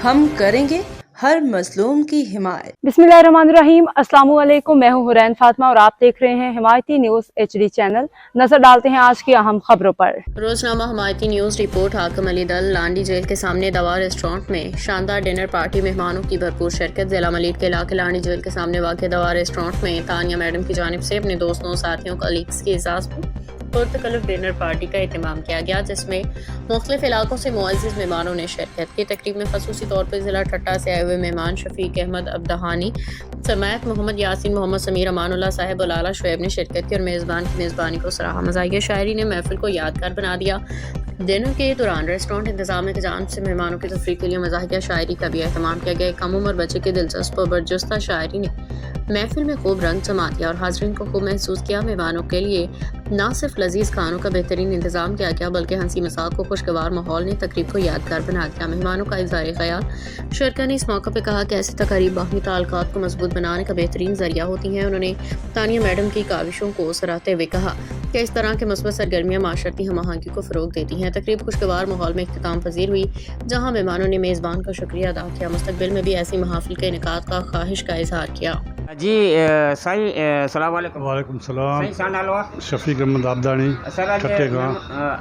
हम करेंगे हर मजलूम की हिमायत। बिस्मिल्लाहिर्रहमानिर्रहीम। अस्सलाम वालेकुम। मैं हूं हुरैन फातिमा और आप देख रहे हैं हिमायती न्यूज HD चैनल। नजर डालते हैं आज की अहम खबरों पर। रोजनामा हिमायती न्यूज रिपोर्ट। हाकिम अली दल लांडी जेल के सामने दवा रेस्टोरेंट में शानदार डिनर पार्टी, मेहमानों की भरपूर शिरकत। जिला मलीद के इलाके लांडी जेल के सामने वाक़ दवा रेस्टोरेंट में तानिया मैडम की जानिब से अपने दोस्तों, साथियों, कलीग्स की एजाज़ में पुरतकल्लुफ़ डिनर पार्टी का एहतमाम किया गया, जिसमें मुख्तलिफ इलाकों से मुअज़्ज़िज़ मेहमानों ने शिरकत की। तकरीब में ख़ुसूसी तौर पर ज़िला ठट्टा से आए हुए मेहमान शफीक अहमद अब्दहानी, समायत मोहम्मद यासीन, मोहम्मद समीर, अमानुल्लाह साहिब और लाला शुएब ने शिरकत की और मेज़बान की मेज़बानी को सराहा। मज़ाहिया शायरी ने महफिल को यादगार बना दिया। डिनर के दौरान रेस्टोरेंट इंतजामिया की जानिब से मेहमानों की तफरीह के लिए मज़ाहिया शायरी का भी एहतमाम किया गया। कम उम्र बच्चे की दिलचस्प और बरजस्ता शायरी ने महफिल में खूब रंग जमा दिया और हाज़रीन को खूब महसूस किया। मेहमानों के लिए न सिर्फ लजीज खानों का बेहतरीन इंतजाम किया गया, बल्कि हंसी मजाक को खुशगवार माहौल ने तकरीब को यादगार बना दिया। मेहमानों का इज़हार ख्याल शरका ने इस मौके पर कहा कि ऐसी तकारीब बाहमी ताल्लुकात को मजबूत बनाने का बेहतरीन जरिया होती हैं। उन्होंने तानिया मैडम की काविशों को सराहते हुए कहा कि इस तरह के मुस्बत सरगर्मियाँ माशरती हम आहंगी को फ़रोग देती हैं। तकरीब खुशगवार माहौल में इख्तिताम पजीर हुई, जहाँ मेहमानों ने मेज़बान का शुक्रिया अदा किया। मुस्तकबिल में भी ऐसी महाफिल के इनेकाद का ख्वाहिश का इजहार किया। जी साईं, अस्सलाम वालेकुम। वालेकुम सलाम। साईं सा नालो शफीक अहमद अब्दानी सर खट्टे खां।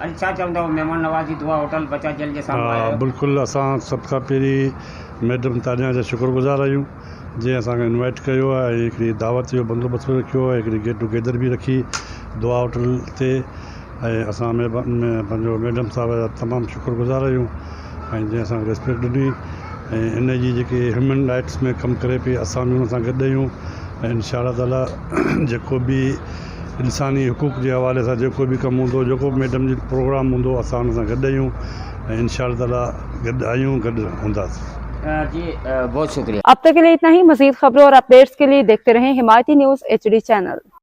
अच्छा चवंदो मेहमान नवाज़ी दुआ होटल बचा जेल जे साम्हूं बिल्कुलु असां सभ खां पहिरीं मैडम तानिया जा शुक्रगुज़ार आहियूं जंहिं असांखे इनवाइट कयो आहे ऐं हिकिड़ी दावत जो बंदोबस्तु रखियो आहे, हिकिड़ी गेट टुगेदर बि रखी दुआ होटल ते। ऐं असां पंहिंजो मैडम साहब जा तमामु शुक्रगुज़ार आहियूं ऐं जंहिं असांखे रिस्पेक्ट ॾिनी ऐं इन जी जेके ह्यूमन राइट्स में कमु करे पई, असां बि हुन सां गॾु आहियूं ऐं इंशाअल्लाह ताला जेको बि इंसानी हुकूक जे हवाले सां जेको बि कमु हूंदो, जेको बि मैडम जो प्रोग्राम हूंदो, असां हुन सां गॾु आहियूं ऐं इंशाअल्लाह ताला गॾु आहियूं, गॾु हूंदासीं। जी बहुत शुक्रिया। अब तक के लिए इतना ही। मज़ीद खबरों और अपडेट्स के लिए देखते रहें हिमायती न्यूज HD चैनल।